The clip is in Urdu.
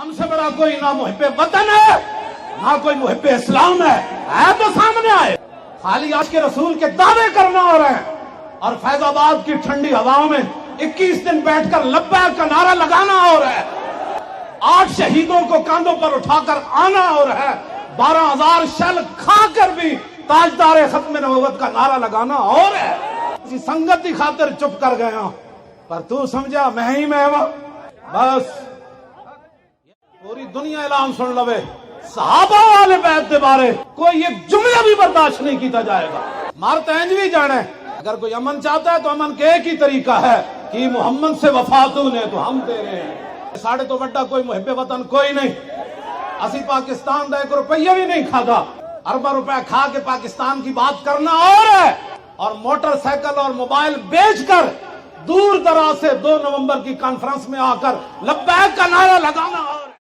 ہم سے بڑا کوئی نہ محب وطن ہے نہ کوئی محب اسلام ہے تو سامنے آئے. خالی آج کے رسول کے دعوے کرنا ہو رہے ہیں اور فیض آباد کی ٹھنڈی ہواؤں میں 21 دن بیٹھ کر لبیک کا نعرہ لگانا ہو رہا ہے. 8 شہیدوں کو کاندھوں پر اٹھا کر آنا ہو رہا ہے. 12,000 شل کھا کر بھی تاجدار ختم نبوت کا نعرہ لگانا ہو رہا ہے. کسی سنگت کی خاطر چپ کر گیا پر تو سمجھا میں ہی میں وہ بس پوری دنیا اعلان سن لوے صحابہ والے بیعت دے بارے کوئی ایک جملہ بھی برداشت نہیں کیتا جائے گا. مارتا انج بھی جانے اگر کوئی امن چاہتا ہے تو امن کے ایک ہی طریقہ ہے کہ محمد سے وفاتوں نے تو ہم دے رہے ہیں. ساڑھے تو بڑا کوئی محب وطن کوئی نہیں. اسی پاکستان دا 1 روپیہ بھی نہیں کھادا. اربہ روپے کھا کے پاکستان کی بات کرنا اور ہے اور موٹر سائیکل اور موبائل بیچ کر دور دراز سے 2 نومبر کی کانفرنس میں آ کر لبیک کا نعرہ لگانا